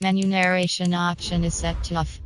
Menu narration option is set to off.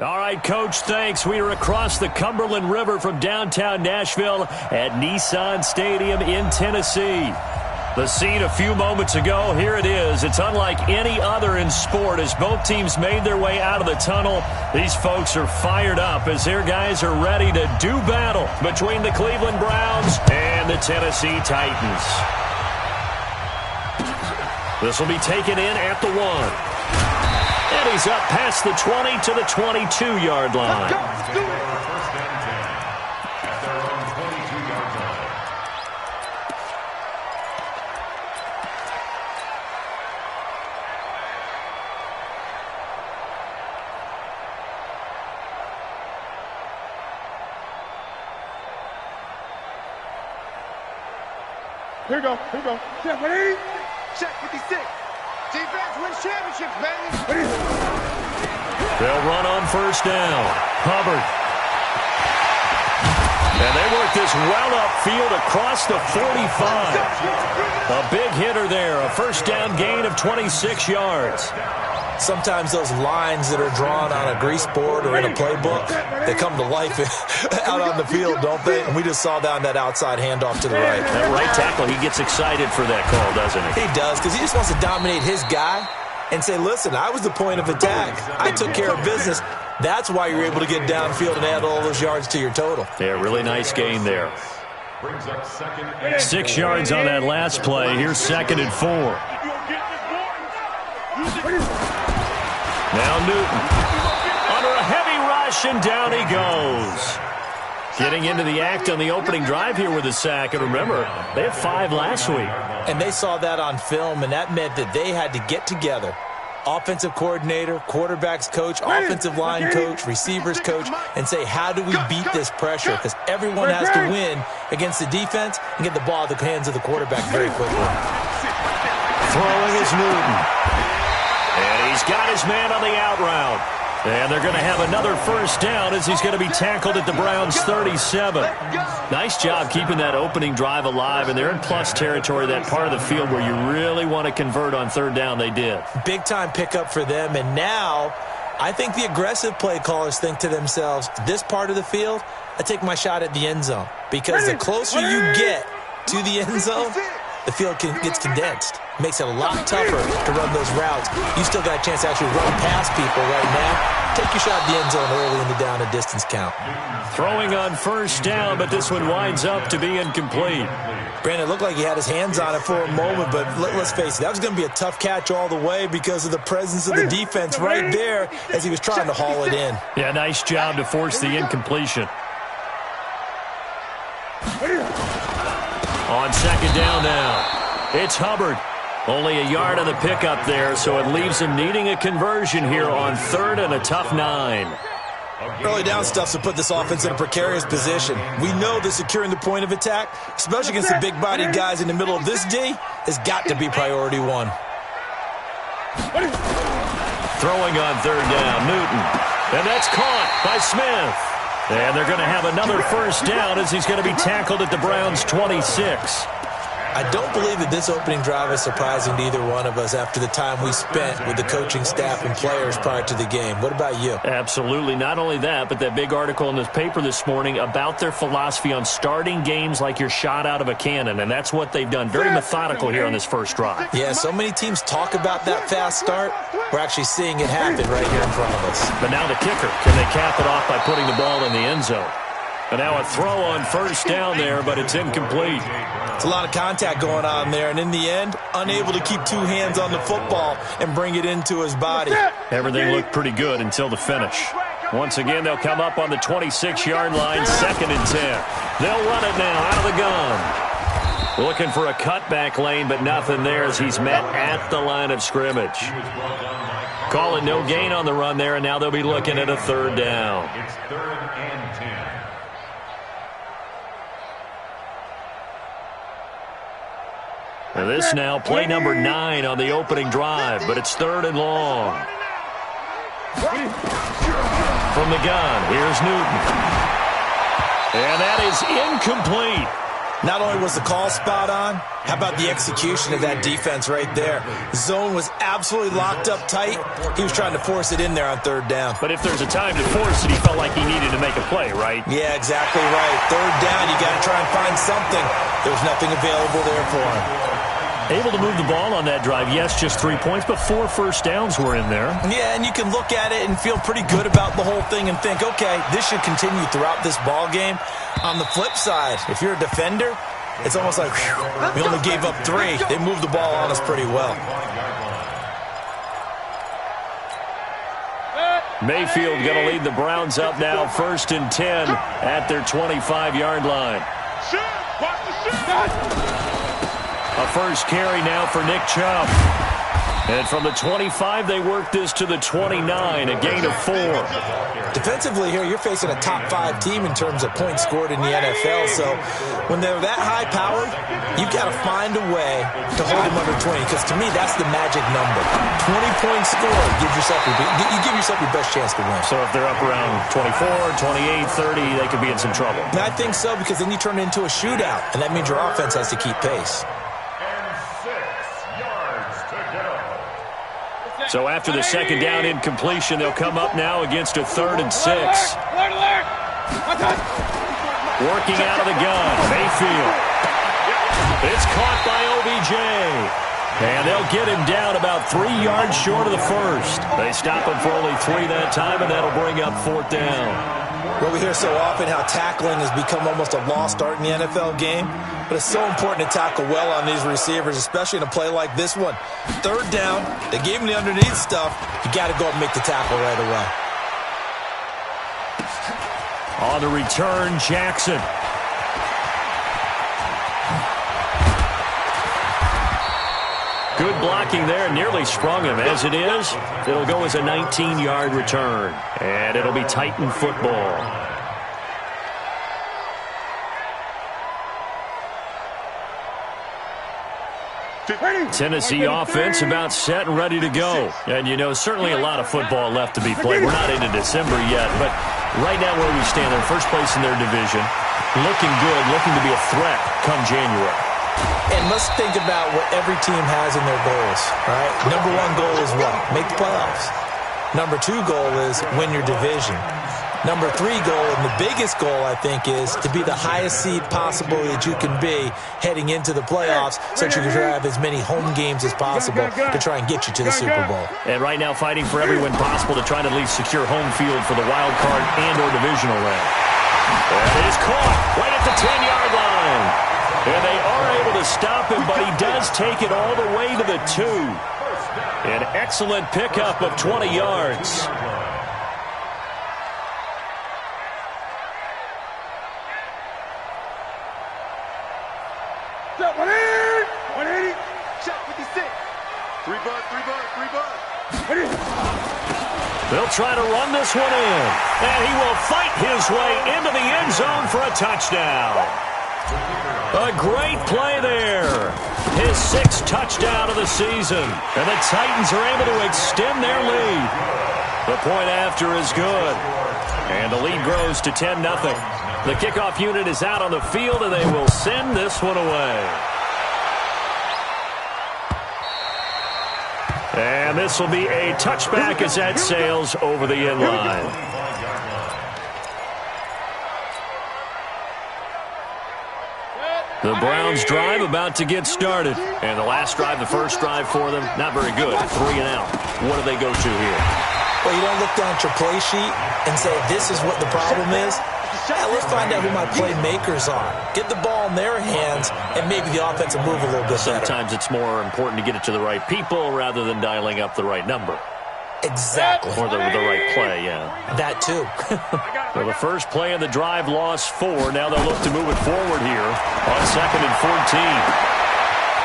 All right, Coach, thanks. We are across the Cumberland River from downtown Nashville at Nissan Stadium in Tennessee. The scene a few moments ago, here it is. It's unlike any other in sport as both teams made their way out of the tunnel. These folks are fired up as their guys are ready to do battle between the Cleveland Browns and the Tennessee Titans. This will be taken in at the 1. And he's up past the 20 to the 22-yard line. Here we go. Check, ready? Check 56. Defense wins championships, baby. They'll run on first down. Hubbard. And they work this well upfield across the 45. A big hitter there. A first down gain of 26 yards. Sometimes those lines that are drawn on a grease board or in a playbook, they come to life out on the field, don't they? And we just saw down that outside handoff to the right. That right tackle, he gets excited for that call, doesn't he? He does, because he just wants to dominate his guy and say, listen, I was the point of attack. I took care of business. That's why you're able to get downfield and add all those yards to your total. Yeah, really nice gain there. 6 yards on that last play. Here's 2nd and 4. Now Newton under a heavy rush, and down he goes. Getting into the act on the opening drive here with a sack. And remember, they had 5 last week. And they saw that on film, and that meant that they had to get together. Offensive coordinator, quarterbacks coach, offensive line coach, receivers coach, and say, how do we beat this pressure? Because everyone has to win against the defense and get the ball in the hands of the quarterback very quickly. Throwing is Newton. And he's got his man on the out route. And they're going to have another first down as he's going to be tackled at the Browns' 37. Nice job keeping that opening drive alive, and they're in plus territory, that part of the field where you really want to convert on third down. They did. Big-time pickup for them, and now I think the aggressive play callers think to themselves, this part of the field, I take my shot at the end zone. Because the closer you get to the end zone, the field gets condensed. Makes it a lot tougher to run those routes. You still got a chance to actually run past people right now. Take your shot at the end zone early in the down and distance count. Throwing on first down, but this one winds up to be incomplete. Brandon, it looked like he had his hands on it for a moment, but let's face it, that was going to be a tough catch all the way because of the presence of the defense right there as he was trying to haul it in. Yeah, nice job to force the incompletion. On second down now, it's Hubbard. Only a yard on the pickup there, so it leaves him needing a conversion here on third and a tough 9. Early down stuff to put this offense in a precarious position. We know that securing the point of attack, especially against the big-bodied guys in the middle of this D, has got to be priority 1. Throwing on third down, Newton. And that's caught by Smith. And they're going to have another first down as he's going to be tackled at the Browns' 26. I don't believe that this opening drive is surprising to either one of us after the time we spent with the coaching staff and players prior to the game. What about you? Absolutely. Not only that, but that big article in the paper this morning about their philosophy on starting games like you're shot out of a cannon, and that's what they've done. Very methodical here on this first drive. Yeah, so many teams talk about that fast start. We're actually seeing it happen right here in front of us. But now the kicker. Can they cap it off by putting the ball in the end zone? And now a throw on first down there, but it's incomplete. It's a lot of contact going on there, and in the end, unable to keep 2 hands on the football and bring it into his body. Everything looked pretty good until the finish. Once again, they'll come up on the 26-yard line, 2nd and 10. They'll run it now out of the gun. Looking for a cutback lane, but nothing there as he's met at the line of scrimmage. Call it no gain on the run there, and now they'll be looking at a third down. It's 3rd and 10. And this now play number 9 on the opening drive, but it's 3rd and long. From the gun, here's Newton. And that is incomplete. Not only was the call spot on, how about the execution of that defense right there? Zone was absolutely locked up tight. He was trying to force it in there on 3rd down. But if there's a time to force it, he felt like he needed to make a play, right? Yeah, exactly right. 3rd down, you got to try and find something. There was nothing available there for him. Able to move the ball on that drive. Yes, just 3 points, but 4 first downs were in there. Yeah, and you can look at it and feel pretty good about the whole thing and think, okay, this should continue throughout this ball game. On the flip side, if you're a defender, it's almost like, whew, we only gave up 3. They moved the ball on us pretty well. Mayfield going to lead the Browns up now, 1st and 10 at their 25-yard line. A first carry now for Nick Chubb. And from the 25, they work this to the 29, a gain of 4. Defensively here, you're facing a top 5 team in terms of points scored in the NFL. So when they're that high-powered, you've got to find a way to hold them under 20. Because to me, that's the magic number. 20 points scored, you give yourself your best chance to win. So if they're up around 24, 28, 30, they could be in some trouble. And I think so, because then you turn it into a shootout, and that means your offense has to keep pace. So after the second down incompletion, they'll come up now against a 3rd and 6. Working out of the gun, Mayfield. It's caught by OBJ. And they'll get him down about 3 yards short of the first. They stop him for only 3 that time, and that'll bring up 4th down. Well, we hear so often how tackling has become almost a lost art in the NFL game, but it's so important to tackle well on these receivers, especially in a play like this one. 3rd down, they gave him the underneath stuff. You got to go and make the tackle right away. On the return, Jackson. Good blocking there, nearly sprung him. As it is, it'll go as a 19-yard return, and it'll be Titan football. Tennessee offense about set and ready to go. And, you know, certainly a lot of football left to be played. We're not into December yet, but right now where we stand, they're first place in their division, looking good, looking to be a threat come January. And let's think about what every team has in their goals, right? Number 1 goal is what? Make the playoffs. Number 2 goal is win your division. Number 3 goal, and the biggest goal, I think, is to be the highest seed possible that you can be heading into the playoffs so that you can have as many home games as possible to try and get you to the Super Bowl. And right now fighting for every win possible to try to at least secure home field for the wild card and or divisional round. And it is caught right at the 10-yard line. And they are able to stop him, but he does take it all the way to the 2. An excellent pickup of 20 yards. They'll try to run this one in, and he will fight his way into the end zone for a touchdown. A great play there. His 6th touchdown of the season, and the Titans are able to extend their lead. The point after is good, and the lead grows to 10-0. The kickoff unit is out on the field, and they will send this one away. And this will be a touchback as that sails over the end line. The Browns drive about to get started. And the last drive, the first drive for them, not very good. 3 and out. What do they go to here? Well, you don't look down at your play sheet and say, this is what the problem is. Yeah, let's find out who my playmakers are. Get the ball in their hands, and maybe the offense will move a little bit better. Sometimes it's more important to get it to the right people rather than dialing up the right number. Exactly. Or the right play, yeah. That too. Well, the first play of the drive lost 4. Now they'll look to move it forward here on 2nd and 14.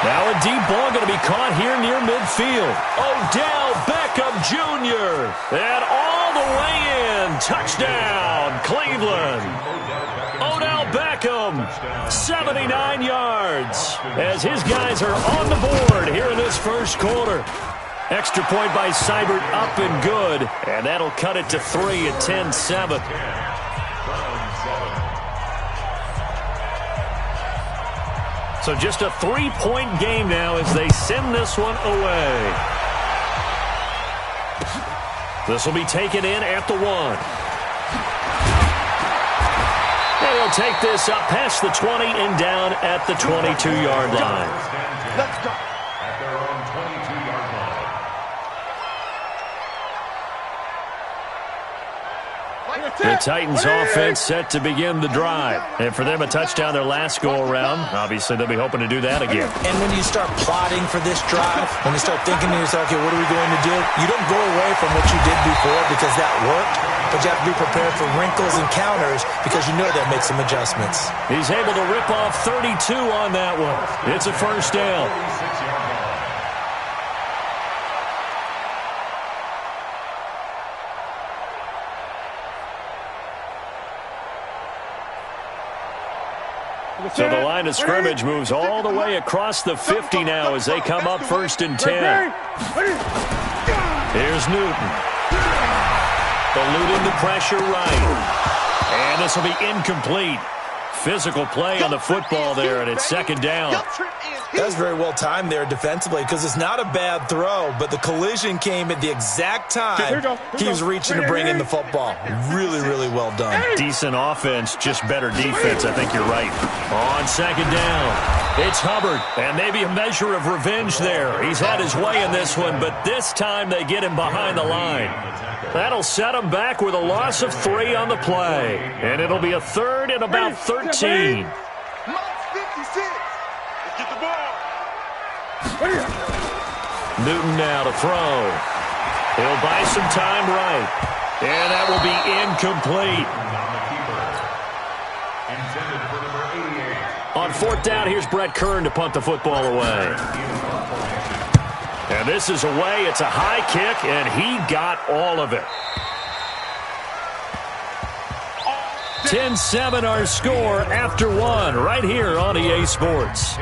Now a deep ball going to be caught here near midfield. Odell Beckham Jr. And all the way in. Touchdown, Cleveland. Odell Beckham, 79 yards. As his guys are on the board here in this first quarter. Extra point by Seibert, up and good. And that'll cut it to 3 at 10-7. So just a 3-point game now as they send this one away. This will be taken in at the 1. And he'll take this up past the 20 and down at the 22-yard line. Let's go. At their own 22-yard line. The Titans offense set to begin the drive. And for them, a touchdown their last go-around. Obviously, they'll be hoping to do that again. And when you start plotting for this drive, when you start thinking to yourself, okay, what are we going to do? You don't go away from what you did before because that worked, but you have to be prepared for wrinkles and counters because you know they'll make some adjustments. He's able to rip off 32 on that one. It's a first down. So the line of scrimmage moves all the way across the 50 now as they come up 1st and 10. Here's Newton. Eluding the pressure right. And this will be incomplete. Physical play on the football there, and it's 2nd down. That's very well timed there defensively because it's not a bad throw, but the collision came at the exact time he was reaching to bring in the football. Really, really well done. Decent offense, just better defense. I think you're right. On 2nd down, it's Hubbard, and maybe a measure of revenge there. He's had his way in this one, but this time they get him behind the line. That'll set him back with a loss of 3 on the play, and it'll be a 3rd and about 13. Newton now to throw. He'll buy some time right. And that will be incomplete. On 4th down, here's Brett Kern to punt the football away. And this is away. It's a high kick, and he got all of it. 10-7 our score after 1 right here on EA Sports.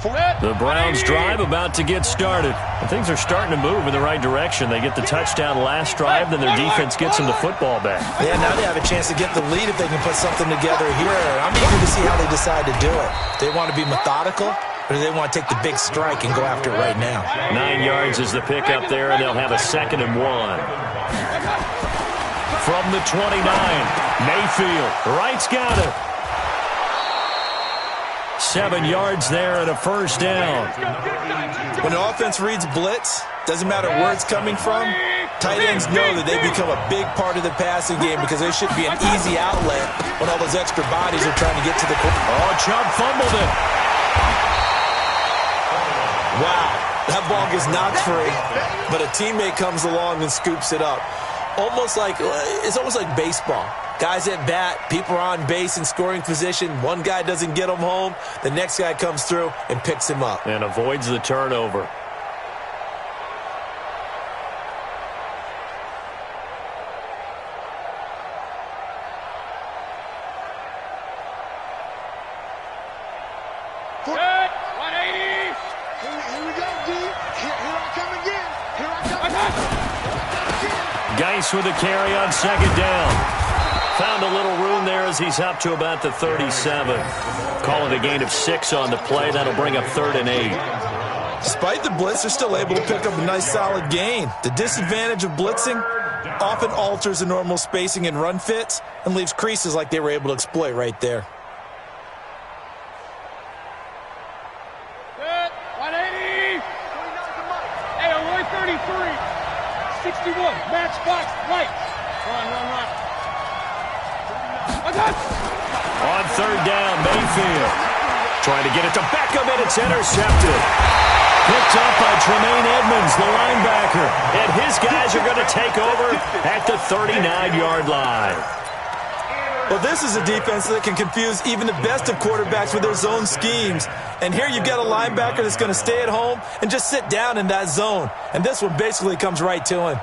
The Browns drive about to get started. And things are starting to move in the right direction. They get the touchdown last drive, then their defense gets them the football back. Yeah, now they have a chance to get the lead if they can put something together here. I'm eager to see how they decide to do it. Do they want to be methodical, or do they want to take the big strike and go after it right now? 9 yards is the pickup there, and they'll have a 2nd and 1. From the 29, Mayfield. Wright's got it. 7 yards there and a 1st down. When an offense reads blitz, doesn't matter where it's coming from, tight ends know that they become a big part of the passing game because they should be an easy outlet when all those extra bodies are trying to get to the quarterback. Oh, Chubb fumbled it. Wow, that ball gets knocked free, but a teammate comes along and scoops it up. It's almost like baseball. Guys at bat, people are on base in scoring position. One guy doesn't get him home. The next guy comes through and picks him up. And avoids the turnover. Good. 180. Here we go, D. Here I come again. Here I come again. Geis with a carry on 2nd down. Found a little room there as he's up to about the 37. Call it a gain of 6 on the play. That'll bring up 3rd and 8. Despite the blitz, they're still able to pick up a nice solid gain. The disadvantage of blitzing often alters the normal spacing and run fits and leaves creases like they were able to exploit right there. Good. 180. Hey, Roy 33. 61. Matchbox right. Run. On 3rd down, Mayfield. Trying to get it to Beckham, and it's intercepted. Picked up by Tremaine Edmonds, the linebacker. And his guys are going to take over at the 39-yard line. Well, this is a defense that can confuse even the best of quarterbacks with their zone schemes. And here you've got a linebacker that's going to stay at home and just sit down in that zone. And this one basically comes right to him.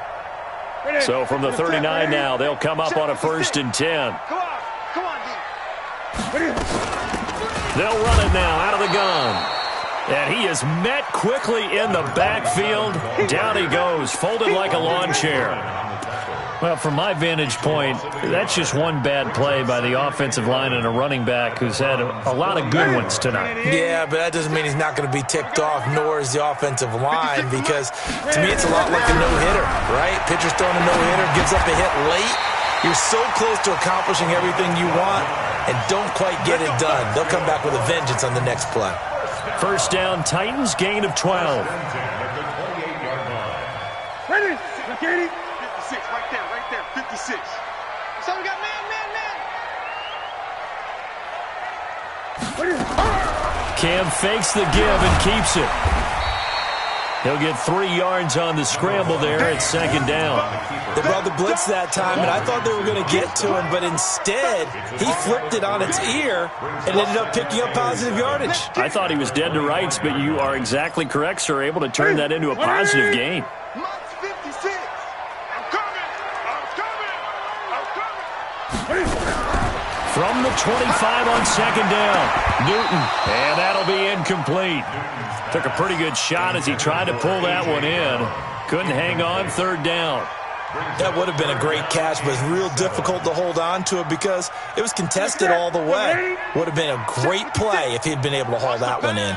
So from the 39 now, they'll come up on a 1st and 10. Come on, D. They'll run it now out of the gun. And he is met quickly in the backfield. Down he goes, folded like a lawn chair. Well, from my vantage point, that's just one bad play by the offensive line and a running back who's had a lot of good ones tonight. Yeah, but that doesn't mean he's not going to be ticked off, nor is the offensive line, because to me it's a lot like a no-hitter, right? Pitcher's throwing a no-hitter, gives up a hit late. You're so close to accomplishing everything you want and don't quite get it done. They'll come back with a vengeance on the next play. 1st down, Titans, gain of 12. Ready? Katie? 56, right there, 56. So we got man. Cam fakes the give and keeps it. He'll get 3 yards on the scramble there at 2nd down. They brought the blitz that time, and I thought they were going to get to him, but instead he flipped it on its ear and ended up picking up positive yardage. I thought he was dead to rights, but you are exactly correct, sir. Able to turn that into a positive gain. Max 56. I'm coming. From the 25 on 2nd down, Newton, and that'll be incomplete. Took a pretty good shot as he tried to pull that one in. Couldn't hang on, 3rd down. That would have been a great catch, but it's real difficult to hold on to it because it was contested all the way. Would have been a great play if he'd been able to haul that one in.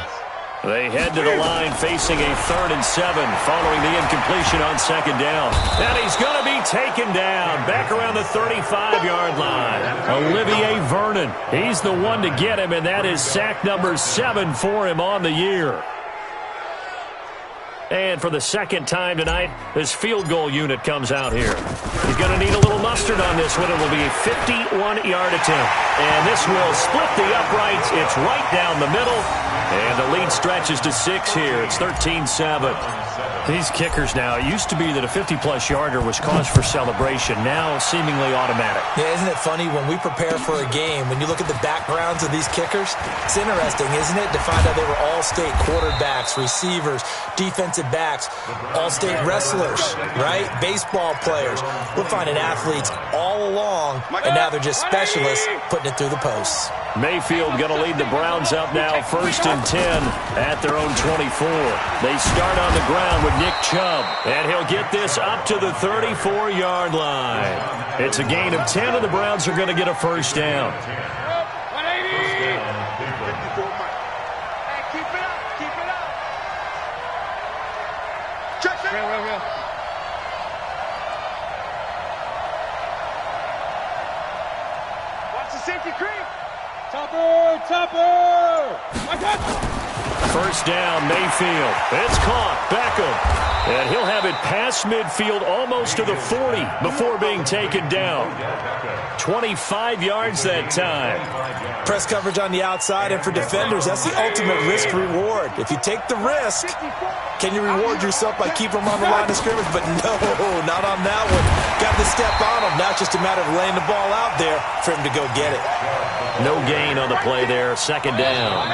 They head to the line facing a 3rd and 7 following the incompletion on 2nd down. And he's going to be taken down back around the 35-yard line. Olivier Vernon, he's the one to get him, and that is sack number 7 for him on the year. And for the 2nd time tonight, this field goal unit comes out here. He's going to need a little mustard on this one. It will be a 51-yard attempt. And this will split the uprights. It's right down the middle. And the lead stretches to 6 here. It's 13-7. These kickers now, it used to be that a 50-plus yarder was cause for celebration. Now seemingly automatic. Yeah, isn't it funny when we prepare for a game, when you look at the backgrounds of these kickers, it's interesting, isn't it, to find out they were all-state quarterbacks, receivers, defensive backs, all-state wrestlers, right? Baseball players. We're finding athletes all along, and now they're just specialists putting it through the posts. Mayfield going to lead the Browns up now 1st and 10 at their own 24. They start on the ground with Nick Chubb, and he'll get this up to the 34-yard line. It's a gain of 10, and the Browns are going to get a first down. 180. 54 Mike. Hey, keep it up. Keep it up. Check it. Real. Watch the safety creep. Topper. First down, Mayfield. It's caught. Beckham. And he'll have it past midfield almost to the 40 before being taken down. 25 yards that time. Press coverage on the outside, and for defenders, that's the ultimate risk-reward. If you take the risk, can you reward yourself by keeping them on the line of scrimmage? But no, not on that one. Got to step on them. Now it's just a matter of laying the ball out there for him to go get it. No gain on the play there. Second down.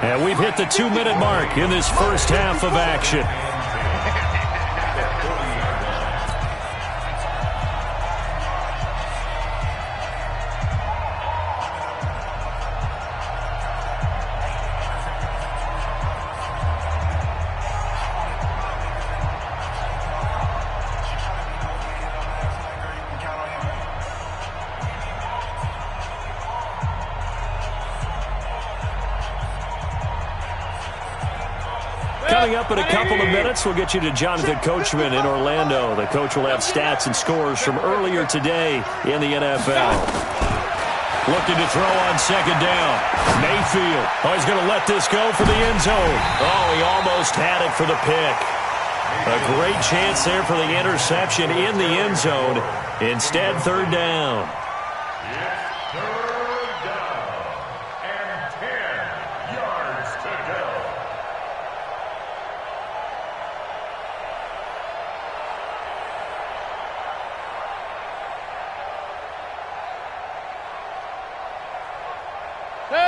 And we've hit the 2-minute mark in this first half of action. Coming up in a couple of minutes, we'll get you to Jonathan Coachman in Orlando. The coach will have stats and scores from earlier today in the NFL. Looking to throw on second down. Mayfield. Oh, he's going to let this go for the end zone. Oh, he almost had it for the pick. A great chance there for the interception in the end zone. Instead, third down.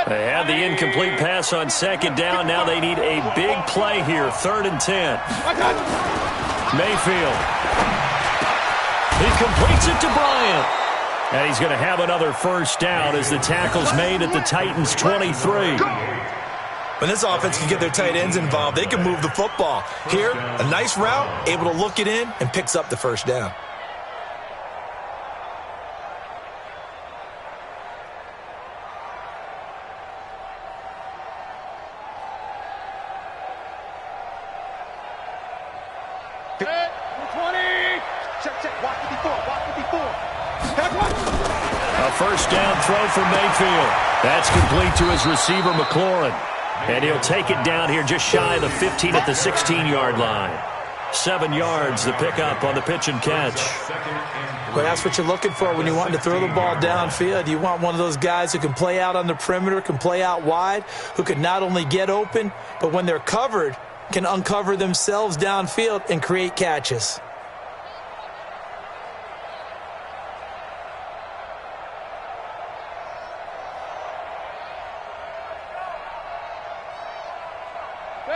They had the incomplete pass on second down. Now they need a big play here. 3rd and 10. Mayfield. He completes it to Bryant. And he's going to have another first down as the tackle's made at the Titans' 23. When this offense can get their tight ends involved, they can move the football. Here, a nice route, able to look it in, and picks up the first down. A first down throw from Mayfield. That's complete to his receiver, McLaurin. And he'll take it down here just shy of the 15 at the 16-yard line. 7 yards, the pickup on the pitch and catch. Well, that's what you're looking for when you want to throw the ball downfield. You want one of those guys who can play out on the perimeter, can play out wide, who can not only get open, but when they're covered, can uncover themselves downfield and create catches.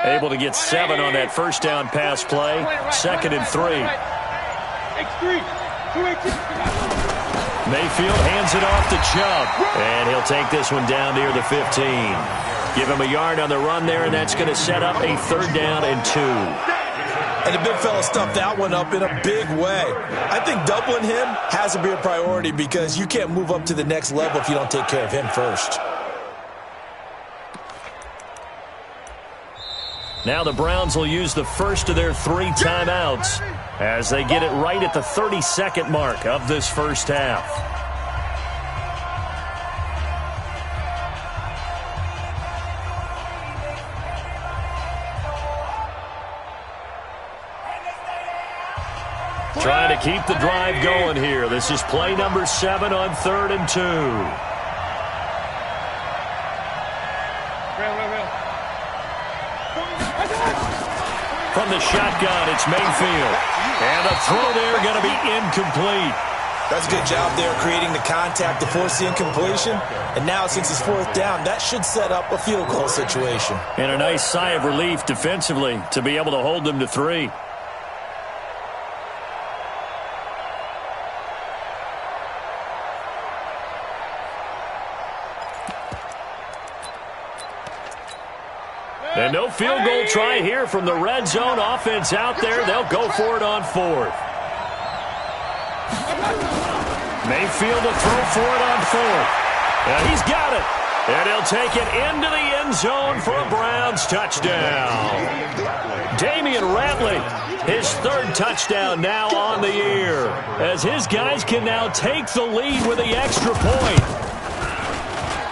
Able to get 7 on that first down pass play. 2nd and 3. Mayfield hands it off to Chubb. And he'll take this one down near the 15. Give him a yard on the run there, and that's going to set up a 3rd down and 2. And the big fella stuffed that one up in a big way. I think doubling him has to be a priority because you can't move up to the next level if you don't take care of him first. Now the Browns will use the first of their 3 timeouts as they get it right at the 32nd mark of this first half. Trying to keep the drive going here. This is play number 7 on 3rd and 2. From the shotgun, it's Mayfield. And the throw there going to be incomplete. That's a good job there creating the contact to force the incompletion. And now since it's 4th down, that should set up a field goal situation. And a nice sigh of relief defensively to be able to hold them to 3. And no field goal try here from the red zone offense out there. They'll go for it on 4th. Mayfield to throw for it on 4th. And he's got it. And he'll take it into the end zone for a Browns touchdown. Damian Ratley, his 3rd touchdown now on the year, as his guys can now take the lead with the extra point.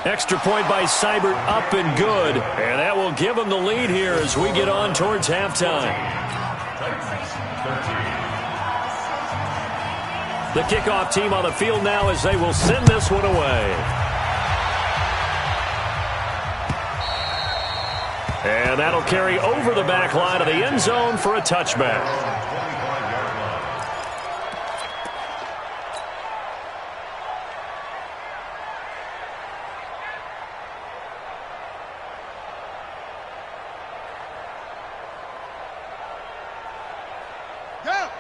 Extra point by Seibert, up and good. And that will give them the lead here as we get on towards halftime. The kickoff team on the field now as they will send this one away. And that'll carry over the back line of the end zone for a touchback.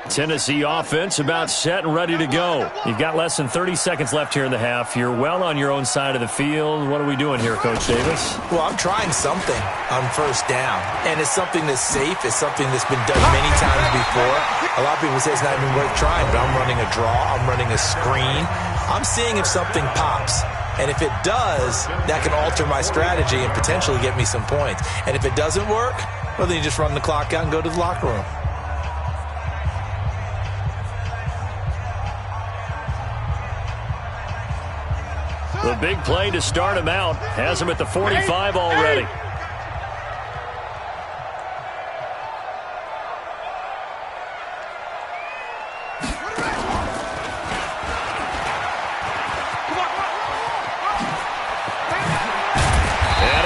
Tennessee offense about set and ready to go. You've got less than 30 seconds left here in the half. You're well on your own side of the field. What are we doing here, Coach Davis? Well, I'm trying something on first down, and it's something that's safe. It's something that's been done many times before. A lot of people say it's not even worth trying, but I'm running a draw. I'm running a screen. I'm seeing if something pops. And if it does, that can alter my strategy and potentially get me some points. And if it doesn't work, well, then you just run the clock out and go to the locker room. The big play to start him out has him at the 45 already. And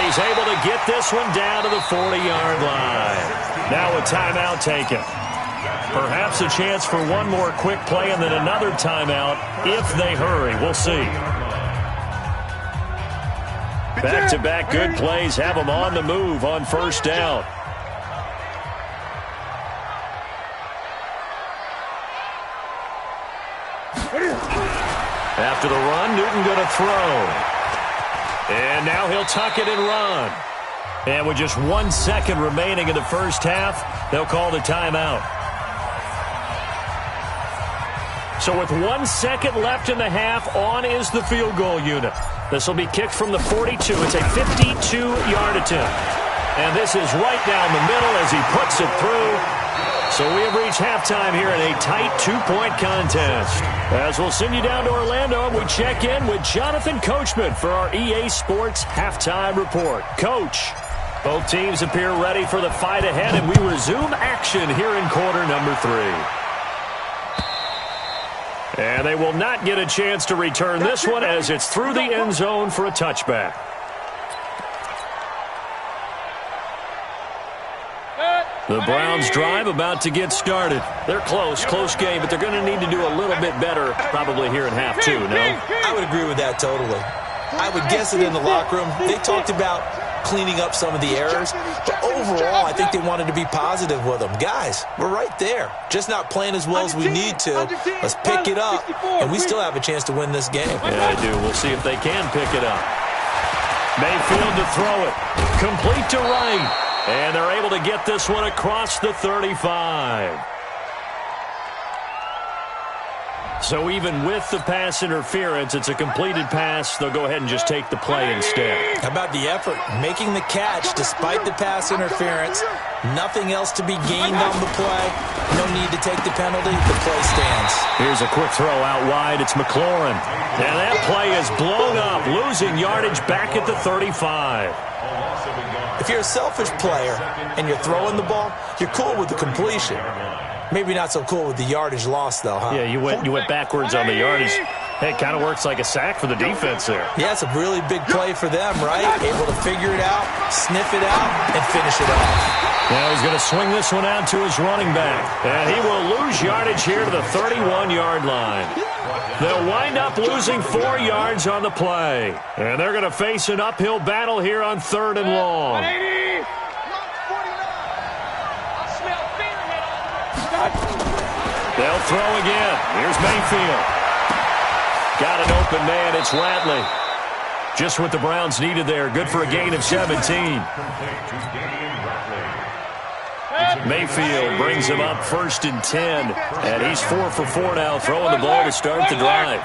he's able to get this one down to the 40-yard line. Now a timeout taken. Perhaps a chance for one more quick play and then another timeout if they hurry. We'll see. Back-to-back good plays have them on the move on first down. After the run, Newton going to throw. And now he'll tuck it and run. And with just 1 second remaining in the first half, they'll call the timeout. So with 1 second left in the half, on is the field goal unit. This will be kicked from the 42. It's a 52-yard attempt. And this is right down the middle as he puts it through. So we have reached halftime here in a tight 2-point contest. As we'll send you down to Orlando, and we check in with Jonathan Coachman for our EA Sports Halftime Report. Coach, both teams appear ready for the fight ahead, and we resume action here in quarter number 3. And they will not get a chance to return this one as it's through the end zone for a touchback. The Browns drive about to get started. They're close game, but they're going to need to do a little bit better probably here in half 2, no? I would agree with that totally. I would guess it in the locker room. They talked about cleaning up some of the errors, but overall, I think they wanted to be positive with them. Guys, we're right there. Just not playing as well as we need to. Let's pick it up, and we still have a chance to win this game. Yeah, I do. We'll see if they can pick it up. Mayfield to throw it. Complete to right. And they're able to get this one across the 35. So even with the pass interference, it's a completed pass. They'll go ahead and just take the play instead. How about the effort? Making the catch despite the pass interference. Nothing else to be gained on the play. No need to take the penalty. The play stands. Here's a quick throw out wide. It's McLaurin. And that play is blown up, losing yardage back at the 35. If you're a selfish player and you're throwing the ball, you're cool with the completion. Maybe not so cool with the yardage loss, though, huh? Yeah, you went backwards on the yardage. Hey, it kind of works like a sack for the defense there. Yeah, it's a really big play for them, right? Able to figure it out, sniff it out, and finish it off. Now he's going to swing this one out to his running back. And he will lose yardage here to the 31-yard line. They'll wind up losing 4 yards on the play. And they're going to face an uphill battle here on 3rd and long. They'll throw again. Here's Mayfield. Got an open man. It's Ratley. Just what the Browns needed there. Good for a gain of 17. Mayfield brings him up 1st and 10. And he's 4 for 4 now, throwing the ball to start the drive.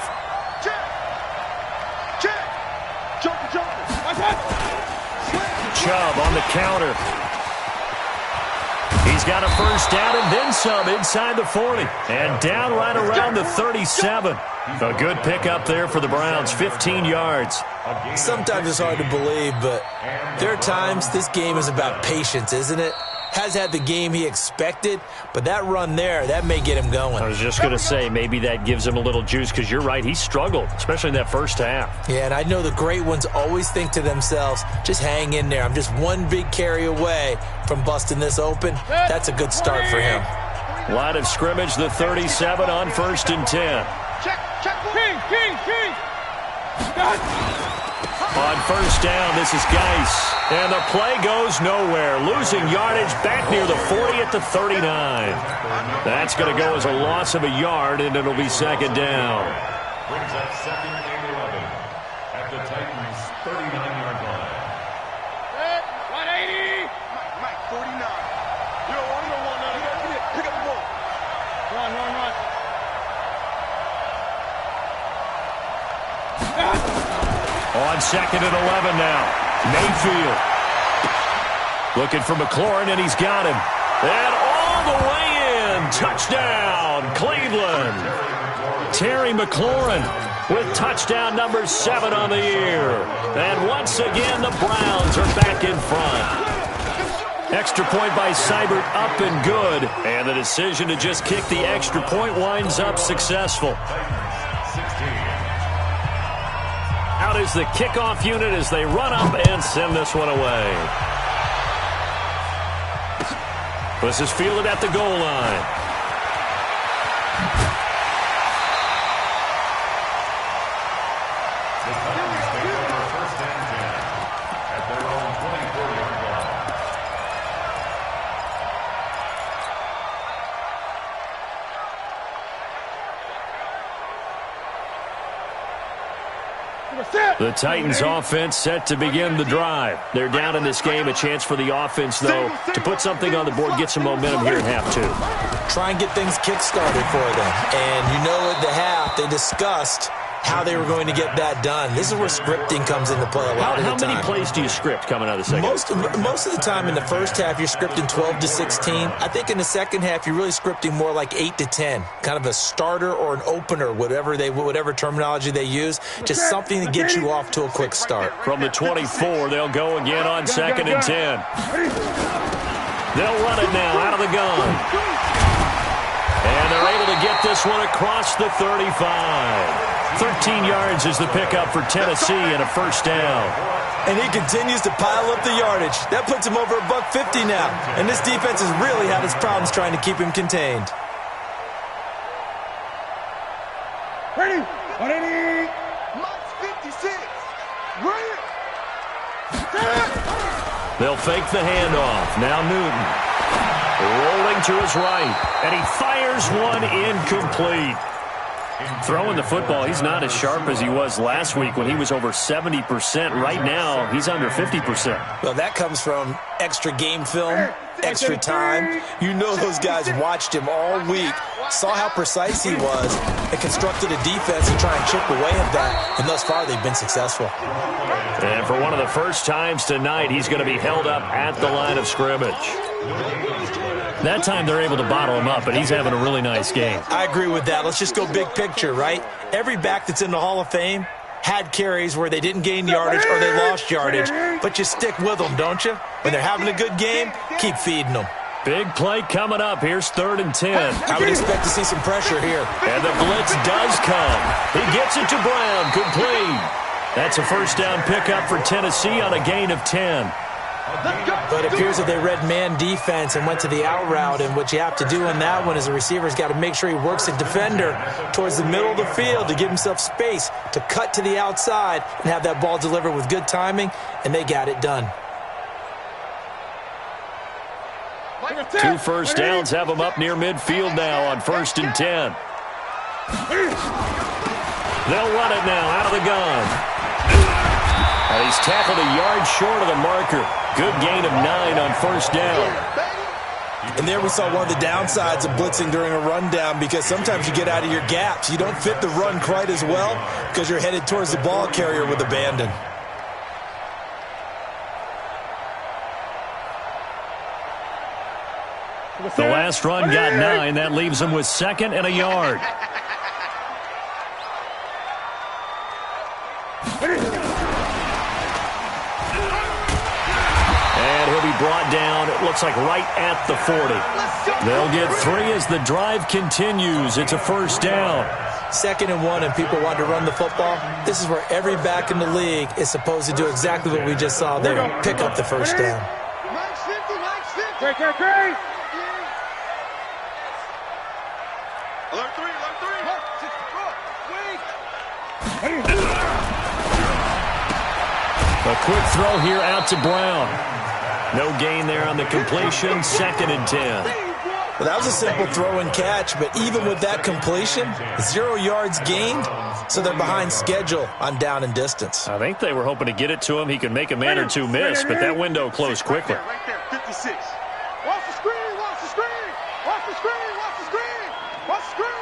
Chubb on the counter. He's got a first down and then some inside the 40. And down right around the 37. A good pickup there for the Browns, 15 yards. Sometimes it's hard to believe, but there are times this game is about patience, isn't it? Has had the game he expected, but that run there, that may get him going. I was just going to say, maybe that gives him a little juice, because you're right, he struggled, especially in that first half. Yeah, and I know the great ones always think to themselves, just hang in there. I'm just one big carry away from busting this open. That's a good start for him. Line of scrimmage, the 37 on 1st and 10. King. On first down, this is Geis. And the play goes nowhere. Losing yardage back near the 40 at the 39. That's going to go as a loss of a yard, and it'll be 2nd down. Brings up 2nd and 11 at the Titans' 39-yard line. 180. Mike, 49. You don't want to pick up the ball. Run. On 2nd and 11 now. Mayfield. Looking for McLaurin, and he's got him. And all the way in. Touchdown, Cleveland. Terry McLaurin with touchdown number 7 on the year. And once again, the Browns are back in front. Extra point by Seibert, up and good. And the decision to just kick the extra point winds up successful. Out is the kickoff unit as they run up and send this one away. This is fielded at the goal line. The Titans take over 1st and 10 at their own 24-yard line. The Titans offense set to begin the drive. They're down in this game. A chance for the offense, though, to put something on the board, get some momentum here at half 2. Try and get things kick-started for them. And you know at the half, they discussed how they were going to get that done. This is where scripting comes into play a lot of the time. How many plays do you script coming out of the second? Most of the time in the first half, you're scripting 12 to 16. I think in the second half, you're really scripting more like 8 to 10. Kind of a starter or an opener, whatever terminology they use. Just something to get you off to a quick start. From the 24, they'll go again on 2nd and 10. They'll run it now out of the gun. And they're able to get this one across the 35. 13 yards is the pickup for Tennessee and a first down. And he continues to pile up the yardage. That puts him over $150 now. And this defense has really had its problems trying to keep him contained. Ready? 180. Mike's 56. Ready? They'll fake the handoff. Now Newton. Rolling to his right. And he fires one incomplete. Throwing the football, he's not as sharp as he was last week when he was over 70%. Right now, he's under 50%. Well, that comes from extra game film, extra time. You know those guys watched him all week, saw how precise he was, and constructed a defense to try and chip away at that. And thus far, they've been successful. And for one of the first times tonight, he's going to be held up at the line of scrimmage. That time they're able to bottle him up, but he's having a really nice game. I agree with that. Let's just go big picture, right? Every back that's in the Hall of Fame had carries where they didn't gain yardage or they lost yardage, but you stick with them, don't you? When they're having a good game, keep feeding them. Big play coming up. Here's 3rd and 10. I would expect to see some pressure here. And the blitz does come. He gets it to Brown, complete. That's a first down pickup for Tennessee on a gain of 10. But it appears that they read man defense and went to the out route, and what you have to do in that one is the receiver's got to make sure he works a defender towards the middle of the field to give himself space to cut to the outside and have that ball delivered with good timing, and they got it done. 2 first downs have them up near midfield now on 1st and 10. They'll run it now out of the gun. And he's tackled a yard short of the marker. Good gain of 9 on first down. And there we saw one of the downsides of blitzing during a rundown, because sometimes you get out of your gaps. You don't fit the run quite as well because you're headed towards the ball carrier with abandon. The last run got 9. That leaves him with 2nd and a yard. And he'll be brought down, it looks like right at the 40. They'll get 3 as the drive continues. It's a first down. 2nd and 1, and people want to run the football. This is where every back in the league is supposed to do exactly what we just saw there, pick up the first down. A quick throw here out to Brown. No gain there on the completion. 2nd and 10. Well, that was a simple throw and catch, but even with that completion, 0 yards gained, so they're behind schedule on down and distance. I think they were hoping to get it to him. He could make a man or two miss, but that window closed quickly. Right there, 56. Watch the screen, watch the screen, watch the screen, watch the screen, watch the screen.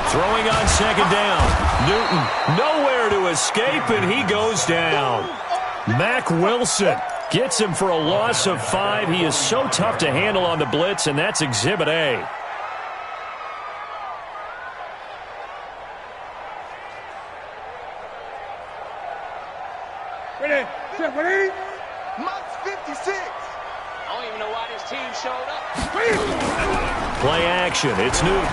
Throwing on 2nd down. Newton nowhere to escape, and he goes down. Mack Wilson gets him for a loss of 5. He is so tough to handle on the blitz, and that's Exhibit A. Ready? Mott's 56. I don't even know why this team showed up. Play action. It's Newton.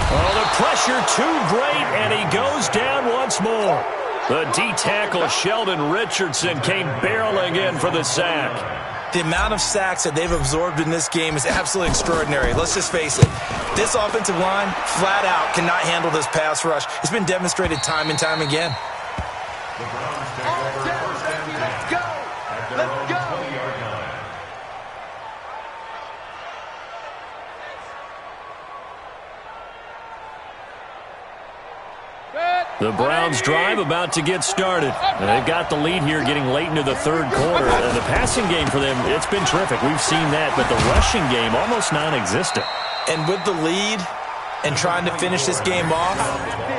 Oh, the pressure too great, and he goes down once more. The D-tackle Sheldon Richardson came barreling in for the sack. The amount of sacks that they've absorbed in this game is absolutely extraordinary. Let's just face it. This offensive line, flat out, cannot handle this pass rush. It's been demonstrated time and time again. The Browns take over first and 10 Let's go. at their Let's own go. 20-yard line. The Browns drive about to get started. And they've got the lead here getting late into the 3rd quarter. The passing game for them, it's been terrific. We've seen that, but the rushing game almost non-existent. And with the lead and trying to finish this game off,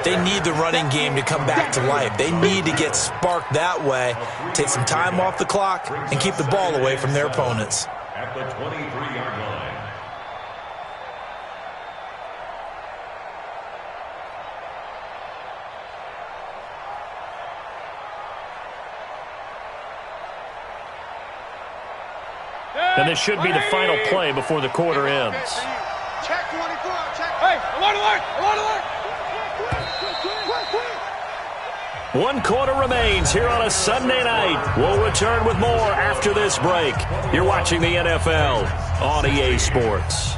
they need the running game to come back to life. They need to get sparked that way, take some time off the clock, and keep the ball away from their opponents. At the 23-yard line. And this should be the final play before the quarter ends. Check 24. Check. Hey, alert. 1 quarter remains here on a Sunday night. We'll return with more after this break. You're watching the NFL on EA Sports.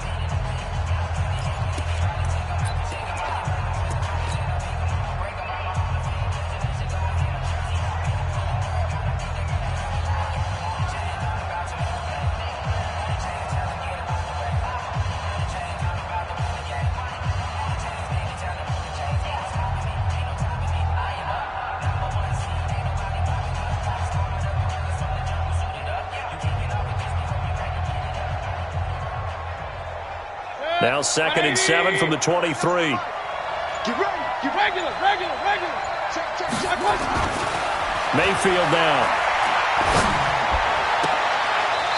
Now 2nd and 7 from the 23. Get ready. Get regular. Check. Mayfield down.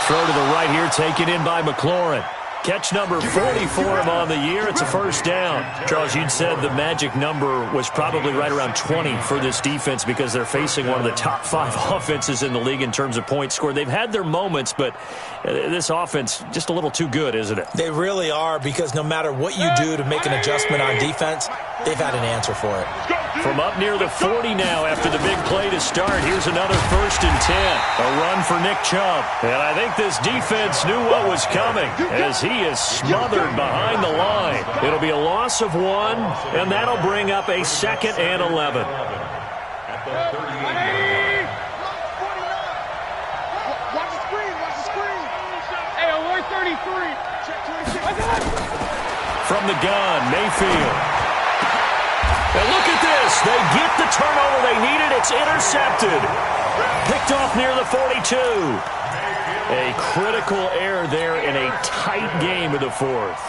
Throw to the right here, taken in by McLaurin. Catch number 40 for him on the year. It's a first down. Charles, you'd said the magic number was probably right around 20 for this defense because they're facing one of the top 5 offenses in the league in terms of points scored. They've had their moments, but this offense just a little too good, isn't it? They really are, because no matter what you do to make an adjustment on defense, they've had an answer for it. From up near the 40 now after the big play to start. Here's another 1st and 10. A run for Nick Chubb. And I think this defense knew what was coming as he is smothered behind the line. It'll be a loss of 1, and that'll bring up a 2nd and 11. At the 38-yard line. from the gun, Mayfield. And look at this. They get the turnover they needed. It's intercepted. Picked off near the 42. A critical error there in a tight game of the fourth.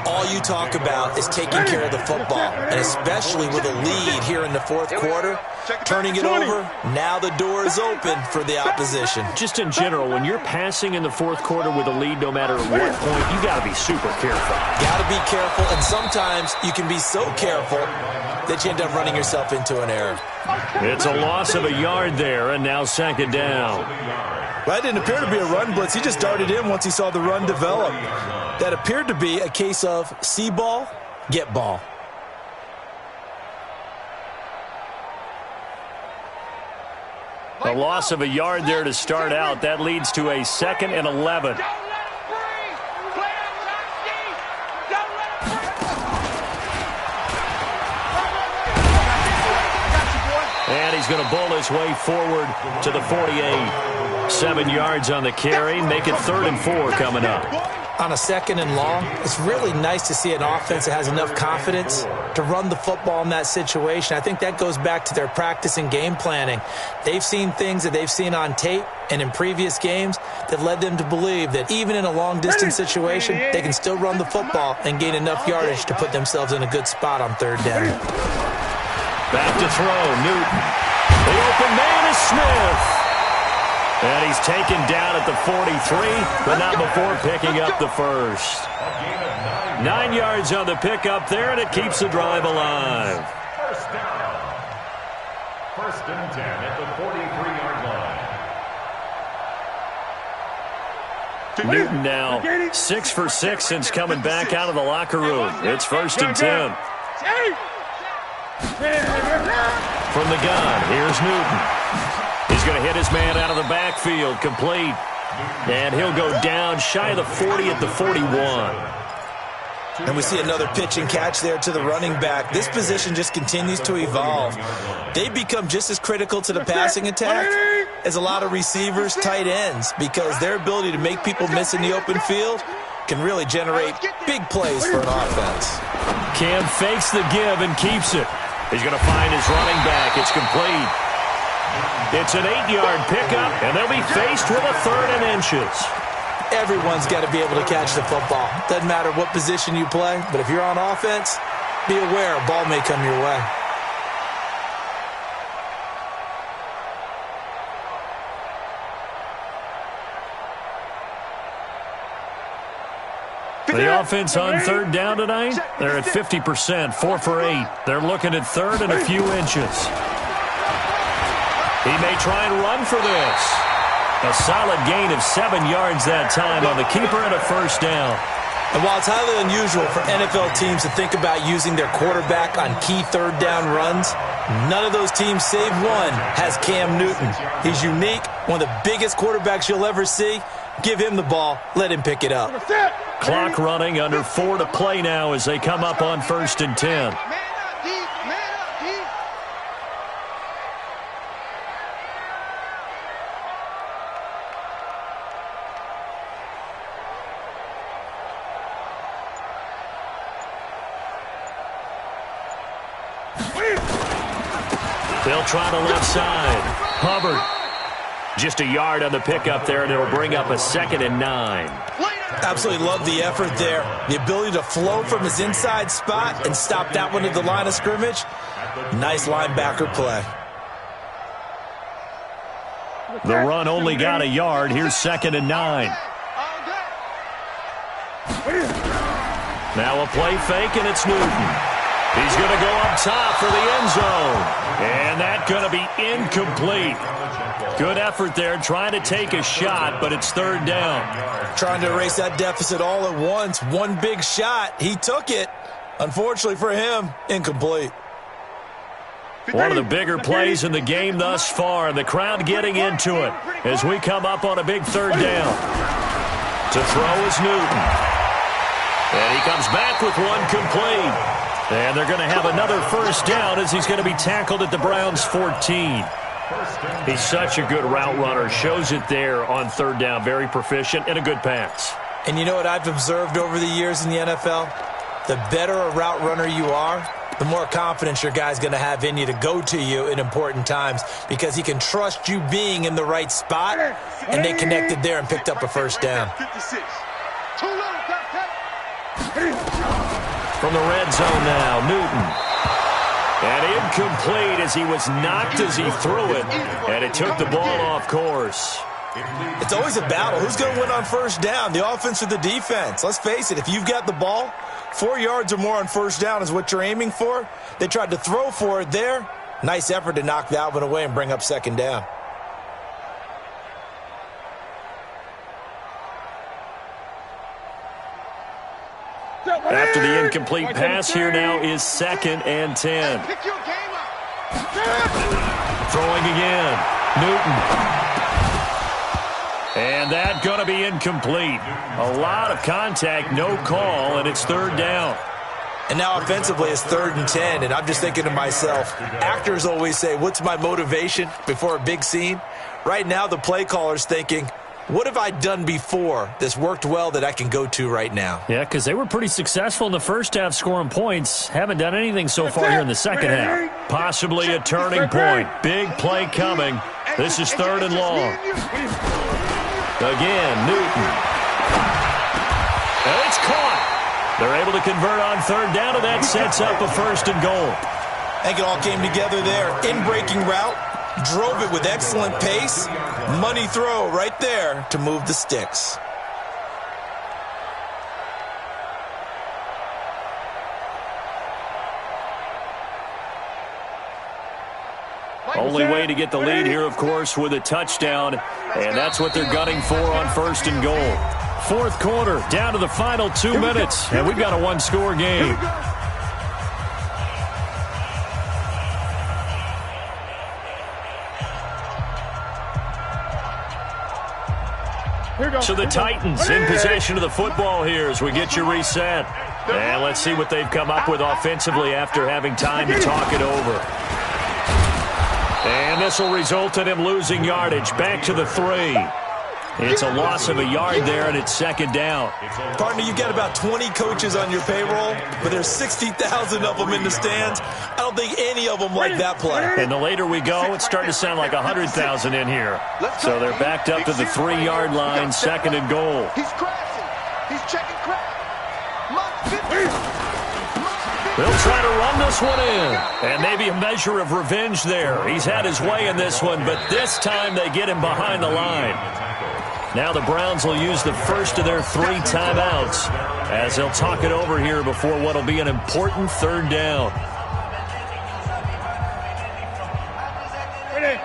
All you talk about is taking care of the football, and especially with a lead here in the fourth quarter, turning it over, now the door is open for the opposition. Just in general, when you're passing in the fourth quarter with a lead, no matter what point, you got to be super careful. Got to be careful, and sometimes you can be so careful that you end up running yourself into an error. It's a loss of a yard there, and now second down. Well, that didn't appear to be a run blitz. He just darted in once he saw the run develop. That appeared to be a case of see ball, get ball. A loss of a yard there to start out. That leads to a 2nd and 11. And he's going to bowl his way forward to the 48. 7 yards on the carry. Make it 3rd and 4 coming up. On a 2nd and long, it's really nice to see an offense that has enough confidence to run the football in that situation. I think that goes back to their practice and game planning. They've seen things that they've seen on tape and in previous games that led them to believe that even in a long-distance situation, they can still run the football and gain enough yardage to put themselves in a good spot on 3rd down. Back to throw, Newton. The open man is Smith. And he's taken down at the 43, but not before picking up the first. 9 yards on the pickup there, and it keeps the drive alive. First down. 1st and 10 at the 43-yard line. Newton now 6 for 6 since coming back out of the locker room. It's 1st and 10. From the gun, here's Newton. He's going to hit his man out of the backfield, complete. And he'll go down shy of the 40 at the 41. And we see another pitch and catch there to the running back. This position just continues to evolve. They become just as critical to the passing attack as a lot of receivers, tight ends, because their ability to make people miss in the open field can really generate big plays for an offense. Cam fakes the give and keeps it. He's going to find his running back. It's complete. It's an 8-yard pickup, and they'll be faced with a 3rd and inches. Everyone's got to be able to catch the football. Doesn't matter what position you play, but if you're on offense, be aware a ball may come your way. The offense on 3rd down tonight, they're at 50%, 4 for 8. They're looking at 3rd and a few inches. He may try and run for this. A solid gain of 7 yards that time on the keeper and a 1st down. And while it's highly unusual for NFL teams to think about using their quarterback on key 3rd down runs, none of those teams save one has Cam Newton. He's unique, one of the biggest quarterbacks you'll ever see. Give him the ball. Let him pick it up. Clock running, under 4 to play now as they come up on 1st and 10. They'll try the left side. Hubbard. Just a yard on the pickup there, and it'll bring up a 2nd and 9. Absolutely love the effort there. The ability to flow from his inside spot and stop that one at the line of scrimmage. Nice linebacker play. The run only got a yard. Here's 2nd and 9. Now a play fake, and it's Newton. He's going to go up top for the end zone. And that's going to be incomplete. Good effort there, trying to take a shot, but it's 3rd down. Trying to erase that deficit all at once. One big shot. He took it. Unfortunately for him, incomplete. One of the bigger plays in the game thus far. The crowd getting into it as we come up on a big 3rd down. To throw is Newton. And he comes back with one complete. And they're going to have another 1st down as he's going to be tackled at the Browns' 14. He's such a good route runner. Shows it there on 3rd down. Very proficient and a good pass. And you know what I've observed over the years in the NFL? The better a route runner you are, the more confidence your guy's going to have in you to go to you in important times because he can trust you being in the right spot, and they connected there and picked up a first down. From the red zone now, Newton. And incomplete as he was knocked as he threw it, and it took the ball off course. It's always a battle. Who's going to win on first down, the offense or the defense? Let's face it, if you've got the ball, 4 yards or more on first down is what you're aiming for. They tried to throw for it there. Nice effort to knock that one away and bring up second down. After the incomplete pass, here now is 2nd and 10. Throwing again. Newton. And that going to be incomplete. A lot of contact, no call, and it's 3rd down. And now offensively it's 3rd and 10, and I'm just thinking to myself, actors always say, what's my motivation before a big scene? Right now the play caller's thinking, what have I done before that's worked well that I can go to right now? Yeah, because they were pretty successful in the first half scoring points. Haven't done anything so far here in the second half. Possibly a turning point. Big play coming. This is 3rd and long. Again, Newton. And it's caught. They're able to convert on 3rd down, and that sets up a 1st and goal. I think it all came together there. In-breaking route. Drove it with excellent pace. Money throw right there to move the sticks. Only way to get the lead here, of course, with a touchdown. And that's what they're gunning for on 1st and goal. 4th quarter, down to the final 2 minutes. And we've got a one-score game. So the Titans in possession of the football here as we get you reset. And let's see what they've come up with offensively after having time to talk it over. And this will result in him losing yardage. Back to the 3. It's a loss of a yard there, and it's 2nd down. Partner, you've got about 20 coaches on your payroll, but there's 60,000 of them in the stands. I don't think any of them like that play. And the later we go, it's starting to sound like 100,000 in here. So they're backed up to the 3-yard line, 2nd and goal. He's crashing. He's checking crash. They'll try to run this one in. And maybe a measure of revenge there. He's had his way in this one, but this time they get him behind the line. Now the Browns will use the first of their 3 timeouts as they'll talk it over here before what will be an important 3rd down. Ready.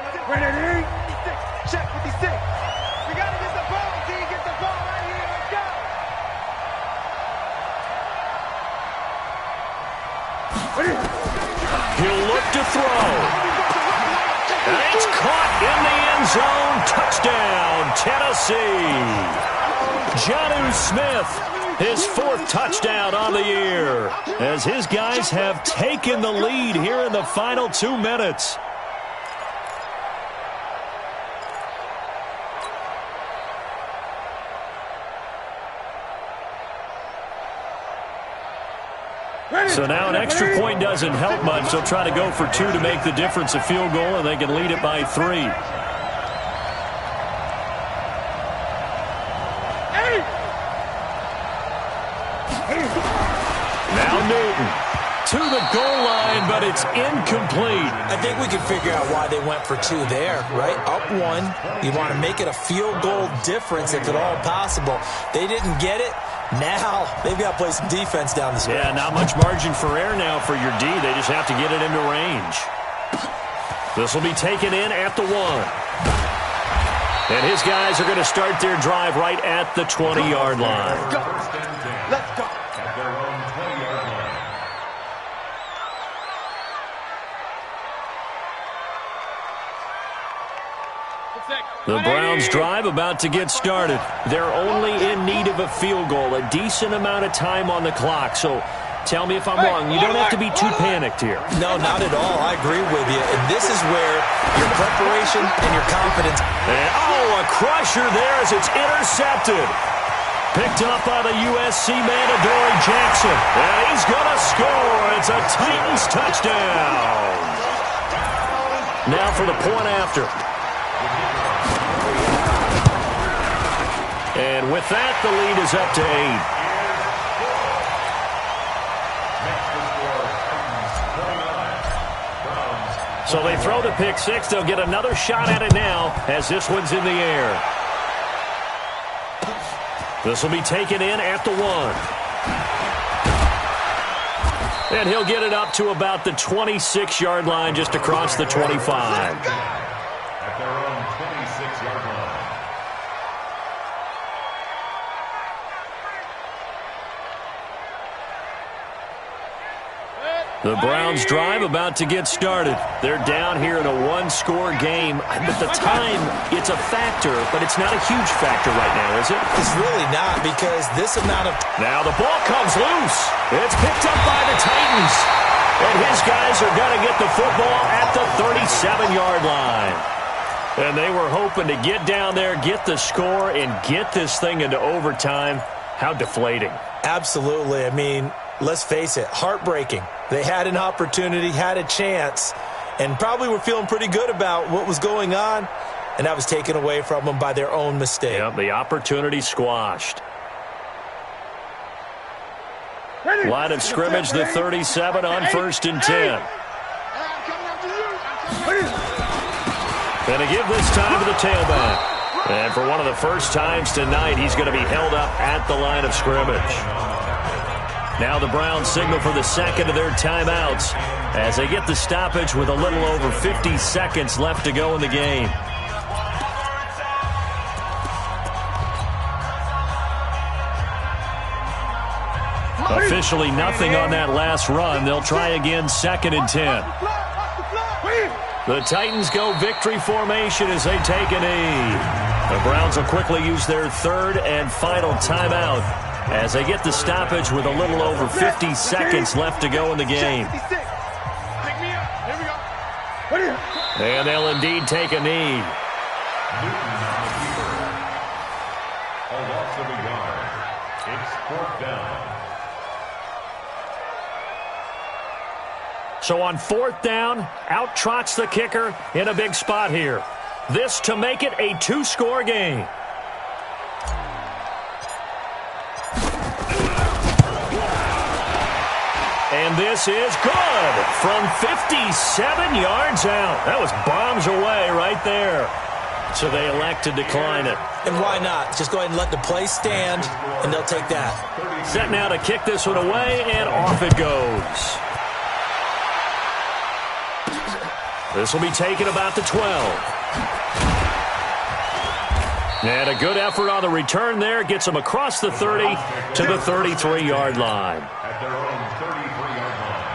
Check 56. We got to get the ball, D. Get the ball right here. Let's go. He'll look to throw. And it's caught in the end zone. Touchdown, Tennessee. Jonnu Smith, his 4th touchdown on the year, as his guys have taken the lead here in the final 2 minutes. So now an extra point doesn't help much. They'll try to go for 2 to make the difference a field goal, and they can lead it by 3. Now Newton to the goal line, but it's incomplete. I think we can figure out why they went for 2 there, right? Up 1, you want to make it a field goal difference if at all possible. They didn't get it. Now they've got to play some defense down the stretch. Yeah, not much margin for error now for your D. They just have to get it into range. This will be taken in at the 1. And his guys are going to start their drive right at the 20-yard line. Let's go. At their own 20-yard line. The Browns drive about to get started. They're only in need of a field goal, a decent amount of time on the clock. So tell me if I'm wrong. You don't have to be too panicked here. No, not at all. I agree with you. And this is where your preparation and your confidence. And, a crusher there as it's intercepted. Picked up by the USC man, Adoree Jackson. And he's going to score. It's a Titans touchdown. Now for the point after. And with that, the lead is up to 8. So they throw the pick six. They'll get another shot at it now as this one's in the air. This will be taken in at the 1. And he'll get it up to about the 26-yard line, just across the 25. At their own 26-yard line. The Browns drive about to get started. They're down here in a one-score game. But the time, it's a factor, but it's not a huge factor right now, is it? It's really not, because this amount of... Now the ball comes loose. It's picked up by the Titans. And his guys are going to get the football at the 37-yard line. And they were hoping to get down there, get the score, and get this thing into overtime. How deflating. Absolutely. I mean, let's face it, heartbreaking. They had an opportunity, had a chance, and probably were feeling pretty good about what was going on, and that was taken away from them by their own mistake. Yep, the opportunity squashed. Line of scrimmage, the 37 on 1st and 10. And a give this time to the tailback. And for one of the first times tonight, he's going to be held up at the line of scrimmage. Now the Browns signal for the second of their timeouts as they get the stoppage with a little over 50 seconds left to go in the game. Officially nothing on that last run. They'll try again 2nd and 10. The Titans go victory formation as they take a knee. The Browns will quickly use their 3rd and final timeout as they get the stoppage with a little over 50 seconds left to go in the game. And they'll indeed take a knee. Newton on the keeper. A loss of a yard. It's 4th down. So on 4th down, out trots the kicker in a big spot here. This to make it a 2-score game. And this is good from 57 yards out. That was bombs away right there. So they elect to decline it. And why not? Just go ahead and let the play stand, and they'll take that. Set now to kick this one away, and off it goes. This will be taken about the 12. And a good effort on the return there. Gets them across the 30 to the 33-yard line. At their own 33-yard line.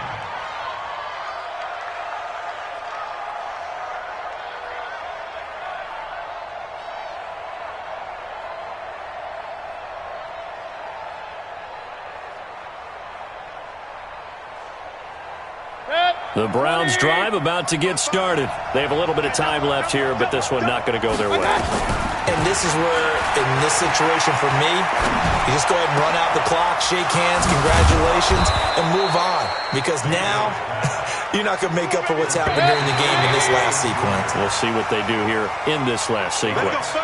The Browns drive about to get started. They have a little bit of time left here, but this one not going to go their way. And this is where, in this situation for me, you just go ahead and run out the clock, shake hands, congratulations, and move on. Because now, you're not going to make up for what's happened during the game in this last sequence. We'll see what they do here in this last sequence.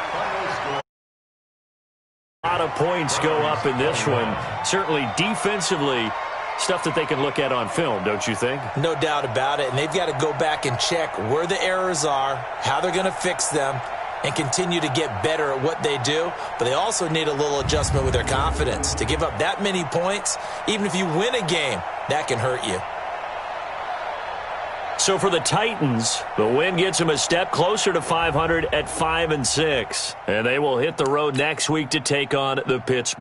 A lot of points go up in this one. Certainly defensively, stuff that they can look at on film, don't you think? No doubt about it. And they've got to go back and check where the errors are, how they're going to fix them, and continue to get better at what they do. But they also need a little adjustment with their confidence. To give up that many points, even if you win a game, that can hurt you. So for the Titans, the win gets them a step closer to 500 at 5-6. And they will hit the road next week to take on the Pittsburgh.